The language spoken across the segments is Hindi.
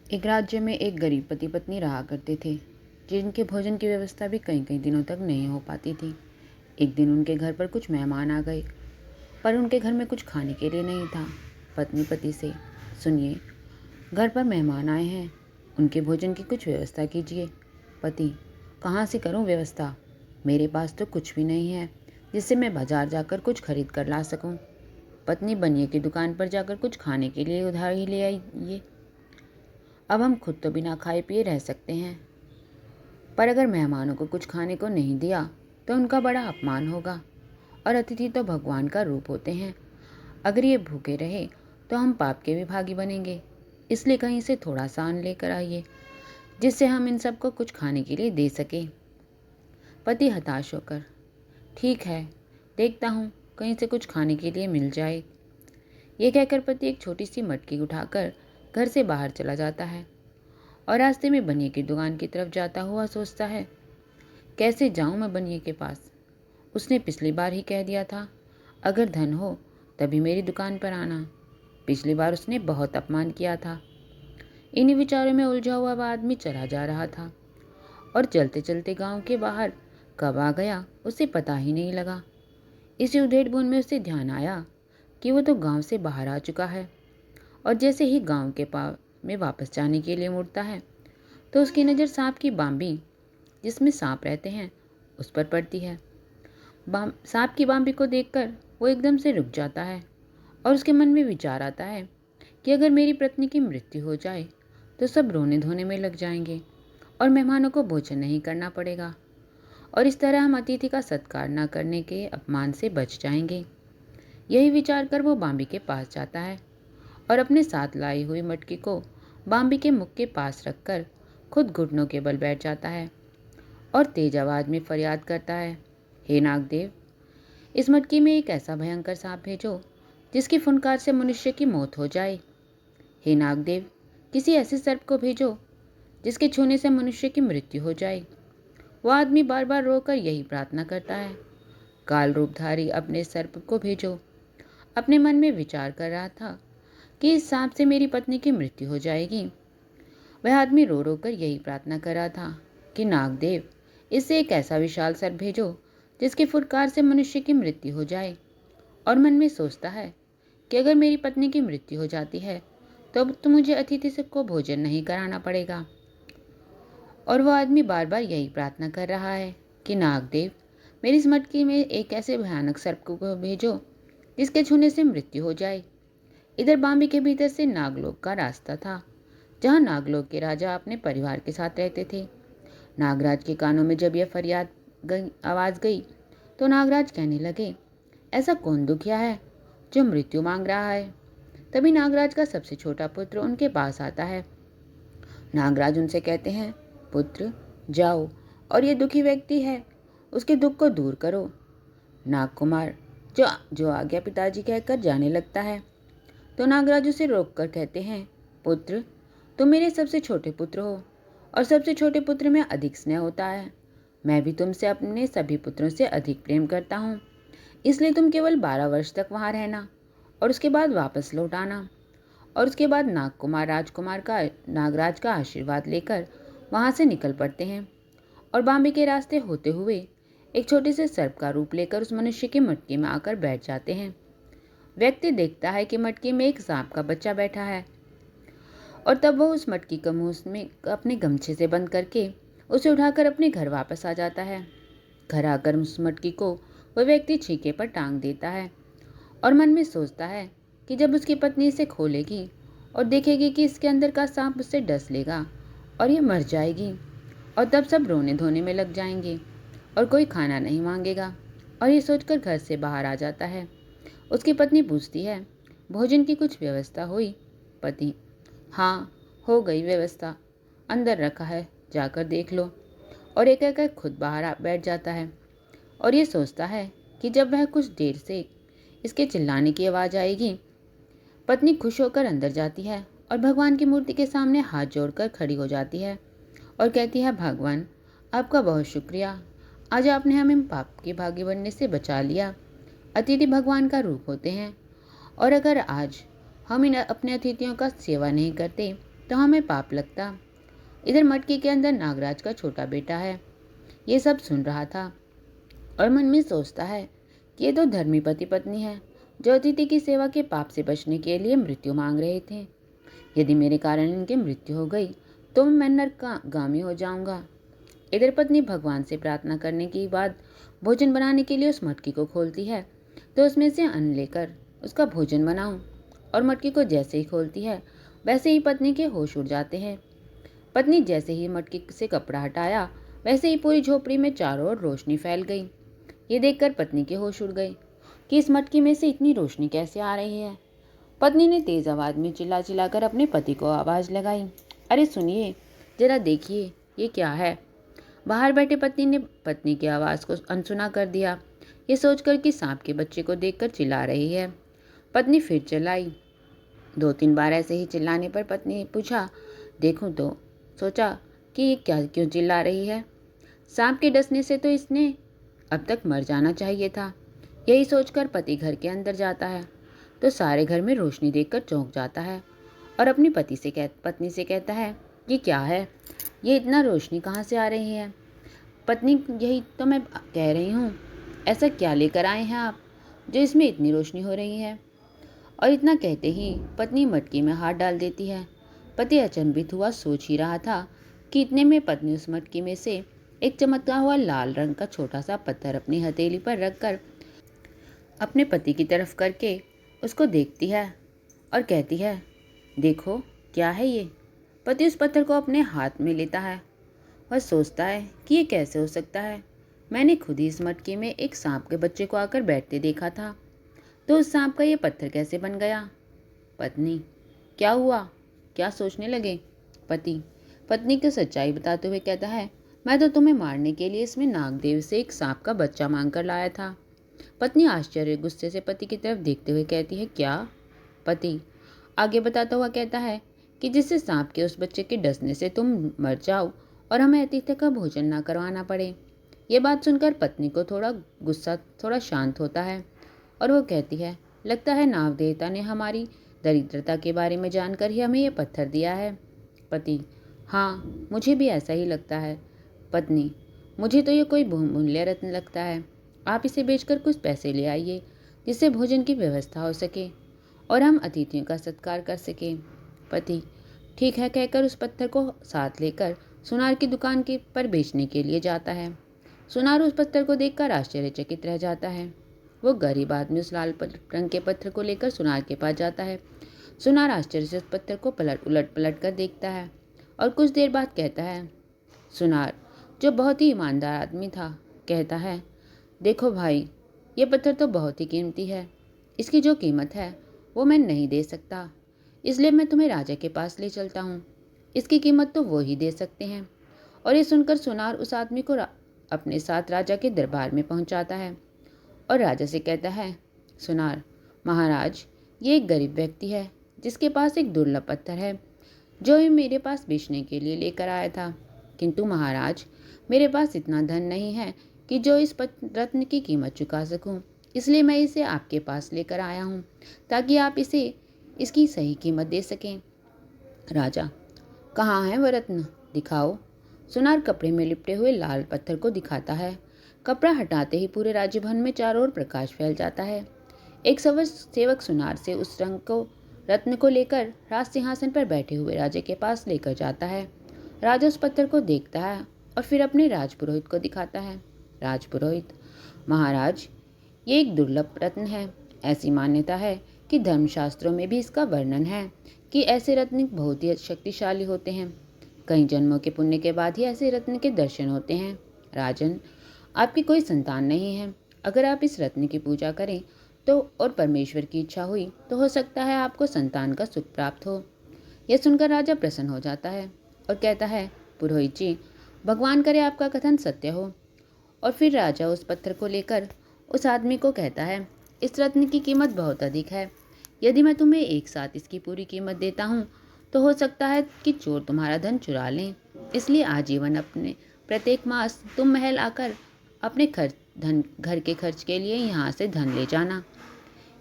एक राज्य में एक गरीब पति पत्नी रहा करते थे, जिनके भोजन की व्यवस्था भी कई कई दिनों तक नहीं हो पाती थी। एक दिन उनके घर पर कुछ मेहमान आ गए, पर उनके घर में कुछ खाने के लिए नहीं था। पत्नी पति से, सुनिए, घर पर मेहमान आए हैं, उनके भोजन की कुछ व्यवस्था कीजिए। पति, कहाँ से करूँ व्यवस्था? मेरे पास तो कुछ भी नहीं है जिससे मैं बाजार जाकर कुछ खरीद कर ला सकूं। पत्नी, बनिए की दुकान पर जाकर कुछ खाने के लिए उधार ही ले आइए। अब हम खुद तो बिना खाए पिए रह सकते हैं, पर अगर मेहमानों को कुछ खाने को नहीं दिया तो उनका बड़ा अपमान होगा, और अतिथि तो भगवान का रूप होते हैं। अगर ये भूखे रहे तो हम पाप के भी भागी बनेंगे। इसलिए कहीं से थोड़ा सा अन्न लेकर आइए, जिससे हम इन सबको कुछ खाने के लिए दे सके। पति हताश होकर, ठीक है, देखता हूँ कहीं से कुछ खाने के लिए मिल जाए। ये कहकर पति एक छोटी सी मटकी उठाकर घर से बाहर चला जाता है और रास्ते में बनिए की दुकान की तरफ जाता हुआ सोचता है, कैसे जाऊं मैं बनिए के पास? उसने पिछली बार ही कह दिया था, अगर धन हो तभी मेरी दुकान पर आना। पिछली बार उसने बहुत अपमान किया था। इन्हीं विचारों में उलझा हुआ वह आदमी चला जा रहा था, और चलते चलते गांव के बाहर कब आ गया उसे पता ही नहीं लगा। इसी उधेड़-बुन में उसे ध्यान आया कि वो तो गांव से बाहर आ चुका है, और जैसे ही गांव के पास में वापस जाने के लिए मुड़ता है तो उसकी नज़र सांप की बाम्बी, जिसमें सांप रहते हैं, उस पर पड़ती है। सांप की बाम्बी को देखकर वो एकदम से रुक जाता है, और उसके मन में विचार आता है कि अगर मेरी पत्नी की मृत्यु हो जाए तो सब रोने धोने में लग जाएंगे और मेहमानों को भोजन नहीं करना पड़ेगा, और इस तरह हम अतिथि का सत्कार न करने के अपमान से बच जाएंगे। यही विचार कर वो बाम्बी के पास जाता है और अपने साथ लाई हुई मटकी को बाम्बी के मुख के पास रखकर खुद घुटनों के बल बैठ जाता है और तेज आवाज में फरियाद करता है, हे नागदेव, इस मटकी में एक ऐसा भयंकर सांप भेजो जिसकी फुनकार से मनुष्य की मौत हो जाए। हे नागदेव, किसी ऐसे सर्प को भेजो जिसके छूने से मनुष्य की मृत्यु हो जाए। वह आदमी बार बार रोकर यही प्रार्थना करता है, काल रूपधारी अपने सर्प को भेजो। अपने मन में विचार कर रहा था कि इस सांप से मेरी पत्नी की मृत्यु हो जाएगी। वह आदमी रो रो कर यही प्रार्थना कर रहा था कि नागदेव, इससे एक ऐसा विशाल सर्प भेजो जिसकी फुटकार से मनुष्य की मृत्यु हो जाए। और मन में सोचता है कि अगर मेरी पत्नी की मृत्यु हो जाती है तो अब तो मुझे अतिथि को भोजन नहीं कराना पड़ेगा। और वह आदमी बार बार यही प्रार्थना कर रहा है कि नागदेव, मेरी इस मटकी में एक ऐसे भयानक सर्प को भेजो जिसके छूने से मृत्यु हो जाए। इधर बाम्बी के भीतर से नागलोक का रास्ता था, जहाँ नागलोक के राजा अपने परिवार के साथ रहते थे। नागराज के कानों में जब यह फरियाद आवाज गई तो नागराज कहने लगे, ऐसा कौन दुखिया है जो मृत्यु मांग रहा है? तभी नागराज का सबसे छोटा पुत्र उनके पास आता है। नागराज उनसे कहते हैं, पुत्र, जाओ और ये दुखी व्यक्ति है उसके दुख को दूर करो। नागकुमार जो जो आज्ञा पिताजी कहकर जाने लगता है। तो नागराज उसे रोककर कहते हैं, पुत्र, तुम मेरे सबसे छोटे पुत्र हो और सबसे छोटे पुत्र में अधिक स्नेह होता है। मैं भी तुमसे अपने सभी पुत्रों से अधिक प्रेम करता हूँ, इसलिए तुम केवल 12 वर्ष तक वहाँ रहना और उसके बाद वापस लौट आना। और उसके बाद नागकुमार राजकुमार का नागराज का आशीर्वाद लेकर वहाँ से निकल पड़ते हैं और बाम्बे के रास्ते होते हुए एक छोटे से सर्प का रूप लेकर उस मनुष्य की मटकी में आकर बैठ जाते हैं। व्यक्ति देखता है कि मटकी में एक सांप का बच्चा बैठा है, और तब वह उस मटकी का मुंह में अपने गमछे से बंद करके उसे उठाकर अपने घर वापस आ जाता है। घर आकर उस मटकी को वह व्यक्ति छीके पर टांग देता है और मन में सोचता है कि जब उसकी पत्नी इसे खोलेगी और देखेगी कि इसके अंदर का सांप उससे डस लेगा और ये मर जाएगी, और तब सब रोने धोने में लग जाएंगे और कोई खाना नहीं मांगेगा, और ये सोचकर घर से बाहर आ जाता है। उसकी पत्नी पूछती है, भोजन की कुछ व्यवस्था हुई? पति, हाँ, हो गई व्यवस्था, अंदर रखा है, जाकर देख लो। और एक एक खुद बाहर बैठ जाता है और ये सोचता है कि जब वह कुछ देर से इसके चिल्लाने की आवाज़ आएगी। पत्नी खुश होकर अंदर जाती है और भगवान की मूर्ति के सामने हाथ जोड़कर खड़ी हो जाती है और कहती है, भगवान, आपका बहुत शुक्रिया, आज आपने हमें पाप के भागी बनने से बचा लिया। अतिथि भगवान का रूप होते हैं, और अगर आज हम इन अपने अतिथियों का सेवा नहीं करते तो हमें पाप लगता। इधर मटकी के अंदर नागराज का छोटा बेटा है, ये सब सुन रहा था और मन में सोचता है कि ये तो धर्मी पति पत्नी है जो अतिथि की सेवा के पाप से बचने के लिए मृत्यु मांग रहे थे। यदि मेरे कारण इनकी मृत्यु हो गई तो मैं नरकगामी हो जाऊंगा। इधर पत्नी भगवान से प्रार्थना करने के बाद भोजन बनाने के लिए उस मटकी को खोलती है तो उसमें से अन्न लेकर उसका भोजन बनाऊं, और मटकी को जैसे ही खोलती है वैसे ही पत्नी के होश उड़ जाते हैं। पत्नी जैसे ही मटकी से कपड़ा हटाया वैसे ही पूरी झोपड़ी में चारों ओर रोशनी फैल गई। ये देखकर पत्नी के होश उड़ गए कि इस मटकी में से इतनी रोशनी कैसे आ रही है। पत्नी ने तेज आवाज में चिल्ला चिल्लाकर अपने पति को आवाज लगाई, अरे सुनिए, जरा देखिए ये क्या है। बाहर बैठे पति ने पत्नी की आवाज को अनसुना कर दिया, ये सोचकर कि सांप के बच्चे को देखकर चिल्ला रही है। पत्नी फिर चिल्लाई। 2-3 बार ऐसे ही चिल्लाने पर पत्नी ने पूछा, देखूं तो सोचा कि ये क्या क्यों चिल्ला रही है। सांप के डसने से तो इसने अब तक मर जाना चाहिए था। यही सोचकर पति घर के अंदर जाता है तो सारे घर में रोशनी देखकर चौंक जाता है और अपनी पत्नी से कहता है, ये क्या है, ये इतना रोशनी कहाँ से आ रही है। पत्नी, यही तो मैं कह रही हूँ, ऐसा क्या लेकर आए हैं आप जो इसमें इतनी रोशनी हो रही है। और इतना कहते ही पत्नी मटकी में हाथ डाल देती है। पति अचंभित हुआ सोच ही रहा था कि इतने में पत्नी उस मटकी में से एक चमकता हुआ लाल रंग का छोटा सा पत्थर अपनी हथेली पर रखकर अपने पति की तरफ करके उसको देखती है और कहती है, देखो क्या है ये। पति उस पत्थर को अपने हाथ में लेता है और सोचता है कि ये कैसे हो सकता है, मैंने खुद ही इस मटकी में एक सांप के बच्चे को आकर बैठते देखा था, तो उस सांप का ये पत्थर कैसे बन गया। पत्नी, क्या हुआ, क्या सोचने लगे। पति पत्नी को सच्चाई बताते हुए कहता है, मैं तो तुम्हें मारने के लिए इसमें नागदेव से एक सांप का बच्चा मांग कर लाया था। पत्नी आश्चर्य गुस्से से पति की तरफ देखते हुए कहती है, क्या। पति आगे बताता हुआ कहता है कि जिससे सांप के उस बच्चे के डसने से तुम मर जाओ और हमें अतिथि का भोजन ना करवाना पड़े। ये बात सुनकर पत्नी को गुस्सा थोड़ा शांत होता है और वो कहती है, लगता है नाग देवता ने हमारी दरिद्रता के बारे में जानकर ही हमें ये पत्थर दिया है। पति, हाँ मुझे भी ऐसा ही लगता है। पत्नी, मुझे तो ये कोई बहुमूल्य रत्न लगता है, आप इसे बेचकर कुछ पैसे ले आइए जिससे भोजन की व्यवस्था हो सके और हम अतिथियों का सत्कार कर सकें। पति, ठीक है कहकर उस पत्थर को साथ लेकर सुनार की दुकान के पर बेचने के लिए जाता है। सुनार उस पत्थर को देखकर आश्चर्यचकित रह जाता है। वो गरीब आदमी उस लाल रंग के पत्थर को लेकर सुनार के पास जाता है। सुनार आश्चर्य से उस पत्थर को उलट पलट कर देखता है और कुछ देर बाद कहता है। सुनार, जो बहुत ही ईमानदार आदमी था, कहता है, देखो भाई, ये पत्थर तो बहुत ही कीमती है, इसकी जो कीमत है वो मैं नहीं दे सकता, इसलिए मैं तुम्हें राजा के पास ले चलता हूँ, इसकी कीमत तो वो ही दे सकते हैं। और ये सुनकर सुनार उस आदमी को अपने साथ राजा के दरबार में पहुँचाता है और राजा से कहता है, सुनार, महाराज, ये एक गरीब व्यक्ति है जिसके पास एक दुर्लभ पत्थर है जो ये मेरे पास बेचने के लिए लेकर आया था, किंतु महाराज, मेरे पास इतना धन नहीं है कि जो इस रत्न की कीमत चुका सकूं, इसलिए मैं इसे आपके पास लेकर आया हूं ताकि आप इसे इसकी सही कीमत दे सकें। राजा, कहाँ है वह रत्न, दिखाओ। सुनार कपड़े में लिपटे हुए लाल पत्थर को दिखाता है। कपड़ा हटाते ही पूरे राजभवन में चारों ओर प्रकाश फैल जाता है। एक सेवक सुनार से उस रत्न को लेकर राज सिंहासन पर बैठे हुए राजा के पास लेकर जाता है। राजा उस पत्थर को देखता है और फिर अपने राजपुरोहित को दिखाता है। राजपुरोहित, महाराज, ये एक दुर्लभ रत्न है। ऐसी मान्यता है कि धर्मशास्त्रों में भी इसका वर्णन है कि ऐसे रत्न बहुत ही शक्तिशाली होते हैं। कई जन्मों के पुण्य के बाद ही ऐसे रत्न के दर्शन होते हैं। राजन, आपकी कोई संतान नहीं है, अगर आप इस रत्न की पूजा करें तो और परमेश्वर की इच्छा हुई तो हो सकता है आपको संतान का सुख प्राप्त हो। यह सुनकर राजा प्रसन्न हो जाता है और कहता है, पुरोहित जी, भगवान करे आपका कथन सत्य हो। और फिर राजा उस पत्थर को लेकर उस आदमी को कहता है, इस रत्न की कीमत बहुत अधिक है, यदि मैं तुम्हें एक साथ इसकी पूरी कीमत देता हूँ तो हो सकता है कि चोर तुम्हारा धन चुरा लें, इसलिए आजीवन अपने प्रत्येक मास तुम महल आकर अपने घर के खर्च के लिए यहाँ से धन ले जाना।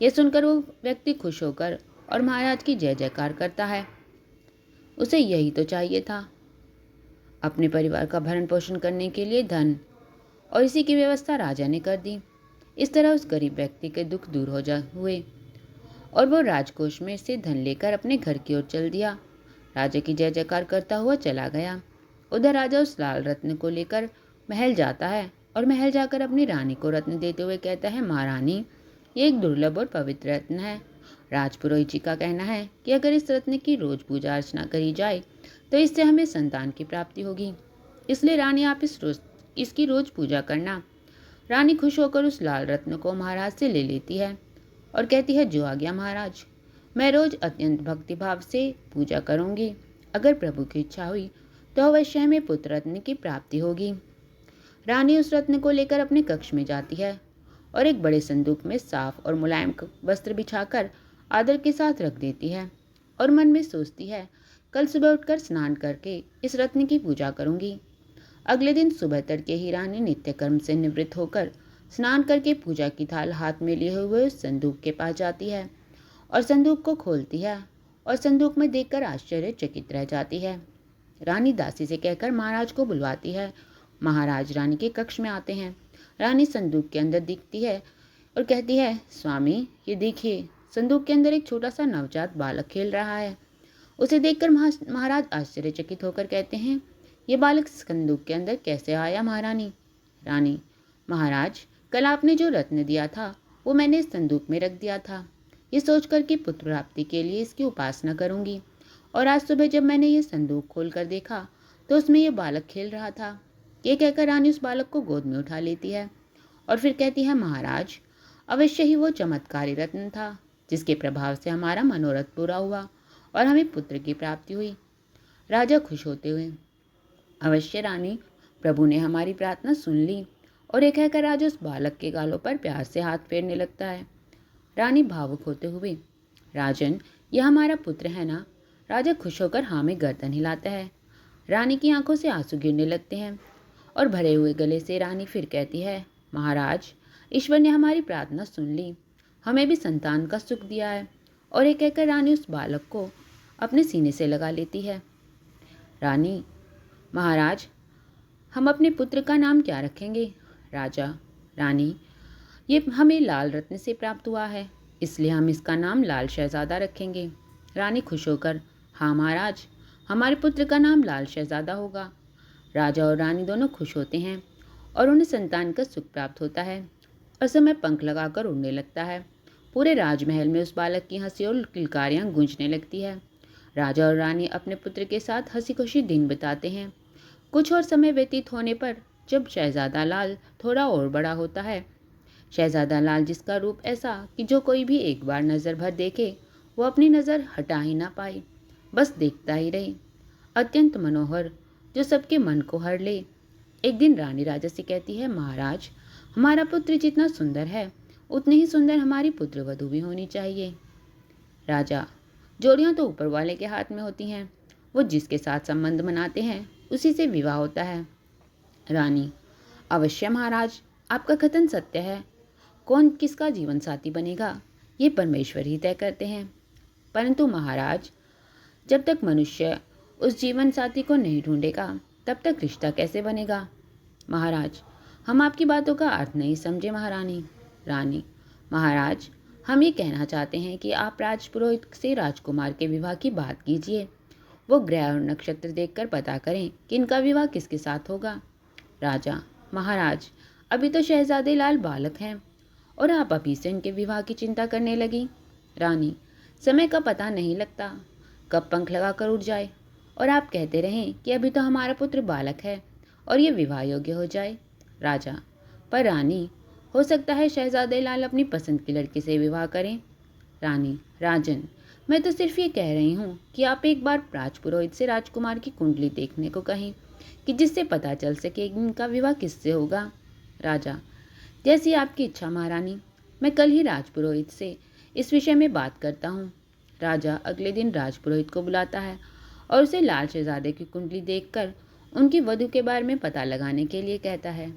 यह सुनकर वो व्यक्ति खुश होकर और महाराज की जय जयकार करता है। उसे यही तो चाहिए था, अपने परिवार का भरण पोषण करने के लिए धन, और इसी की व्यवस्था राजा ने कर दी। इस तरह उस गरीब व्यक्ति के दुख दूर हो जा हुए और वो राजकोष में से धन लेकर अपने घर की ओर चल दिया। राजा की जय जयकार करता हुआ चला गया। उधर राजा उस लाल रत्न को लेकर महल जाता है और महल जाकर अपनी रानी को रत्न देते हुए कहता है, महारानी, ये एक दुर्लभ और पवित्र रत्न है। राजपुरोहित जी का कहना है कि अगर इस रत्न की रोज पूजा अर्चना करी जाए तो इससे हमें संतान की प्राप्ति होगी। इसलिए रानी, आप इसकी रोज पूजा करना। रानी खुश होकर उस लाल रत्न को महाराज से ले लेती है और कहती है, जो आ गया महाराज, मैं रोज अत्यंत भक्तिभाव से पूजा करूंगी। अगर प्रभु की इच्छा हुई तो अवश्य हमें पुत्र रत्न की प्राप्ति होगी। रानी उस रत्न को लेकर अपने कक्ष में जाती है और एक बड़े संदूक में साफ और मुलायम वस्त्र बिछाकर आदर के साथ रख देती है और मन में सोचती है, कल सुबह उठकर स्नान करके इस रत्न की पूजा करूंगी। अगले दिन सुबह तड़के ही रानी नित्य कर्म से निवृत्त होकर स्नान करके पूजा की थाल हाथ में लिए हुए उस संदूक के पास जाती है और संदूक को खोलती है और संदूक में देखकर आश्चर्यचकित रह जाती है। रानी दासी से कहकर महाराज को बुलवाती है। महाराज रानी के कक्ष में आते हैं। रानी संदूक के अंदर दिखती है और कहती है, स्वामी, ये देखिए, संदूक के अंदर एक छोटा सा नवजात बालक खेल रहा है। उसे देखकर महाराज आश्चर्यचकित होकर कहते हैं, ये बालक संदूक के अंदर कैसे आया महारानी? रानी, महाराज, कल आपने जो रत्न दिया था वो मैंने इस संदूक में रख दिया था, ये सोचकर कि पुत्र प्राप्ति के लिए इसकी उपासना करूंगी। और आज सुबह जब मैंने ये संदूक खोलकर देखा तो उसमें ये बालक खेल रहा था। ये कहकर रानी उस बालक को गोद में उठा लेती है और फिर कहती है, महाराज, अवश्य ही वो चमत्कारी रत्न था जिसके प्रभाव से हमारा मनोरथ पूरा हुआ और हमें पुत्र की प्राप्ति हुई। राजा खुश होते हुए, अवश्य रानी, प्रभु ने हमारी प्रार्थना सुन ली। और एक कहकर राजा उस बालक के गालों पर प्यार से हाथ फेरने लगता है। रानी भावुक होते हुए, राजन, यह हमारा पुत्र है ना? राजा खुश होकर हाँ में गर्दन हिलाता है। रानी की आंखों से आंसू गिरने लगते हैं और भरे हुए गले से रानी फिर कहती है, महाराज, ईश्वर ने हमारी प्रार्थना सुन ली, हमें भी संतान का सुख दिया है। और एक कहकर रानी उस बालक को अपने सीने से लगा लेती है। रानी, महाराज, हम अपने पुत्र का नाम क्या रखेंगे? राजा, रानी, ये हमें लाल रत्न से प्राप्त हुआ है, इसलिए हम इसका नाम लाल शहजादा रखेंगे। रानी खुश होकर, हाँ महाराज, हमारे पुत्र का नाम लाल शहजादा होगा। राजा और रानी दोनों खुश होते हैं और उन्हें संतान का सुख प्राप्त होता है और समय पंख लगाकर उड़ने लगता है। पूरे राजमहल में उस बालक की हंसी और किलकारियाँ गूंजने लगती है। राजा और रानी अपने पुत्र के साथ हंसी खुशी दिन बिताते हैं। कुछ और समय व्यतीत होने पर जब शहजादा लाल थोड़ा और बड़ा होता है, शहजादा लाल, जिसका रूप ऐसा कि जो कोई भी एक बार नज़र भर देखे वो अपनी नज़र हटा ही ना पाए, बस देखता ही रहे, अत्यंत मनोहर, जो सबके मन को हर ले। एक दिन रानी राजा से कहती है, महाराज, हमारा पुत्र जितना सुंदर है उतनी ही सुंदर हमारी पुत्र वधू भी होनी चाहिए। राजा, जोड़ियाँ तो ऊपर वाले के हाथ में होती हैं, वो जिसके साथ संबंध बनाते हैं उसी से विवाह होता है। रानी, अवश्य महाराज, आपका कथन सत्य है। कौन किसका जीवन साथी बनेगा ये परमेश्वर ही तय करते हैं। परंतु महाराज, जब तक मनुष्य उस जीवन साथी को नहीं ढूंढेगा तब तक रिश्ता कैसे बनेगा? महाराज, हम आपकी बातों का अर्थ नहीं समझे महारानी। रानी, महाराज, हम ये कहना चाहते हैं कि आप राजपुरोहित से राजकुमार के विवाह की बात कीजिए। वो ग्रह और नक्षत्र देखकर पता करें कि इनका विवाह किसके साथ होगा। राजा, महाराज, अभी तो शहजादे लाल बालक हैं और आप अभी से इनके विवाह की चिंता करने लगी। रानी, समय का पता नहीं लगता, कब पंख लगा कर उड़ जाए और आप कहते रहें कि अभी तो हमारा पुत्र बालक है और ये विवाह योग्य हो जाए। राजा, पर रानी, हो सकता है शहजादे लाल अपनी पसंद की लड़की से विवाह करें। रानी, राजन, मैं तो सिर्फ ये कह रही हूँ कि आप एक बार राजपुरोहित से राजकुमार की कुंडली देखने को कहें कि जिससे पता चल सके कि इनका विवाह किससे होगा। राजा, जैसी आपकी इच्छा महारानी, मैं कल ही राजपुरोहित से इस विषय में बात करता हूँ। राजा अगले दिन राजपुरोहित को बुलाता है और उसे लाल शहजादे की कुंडली देखकर उनकी वधू के बारे में पता लगाने के लिए कहता है।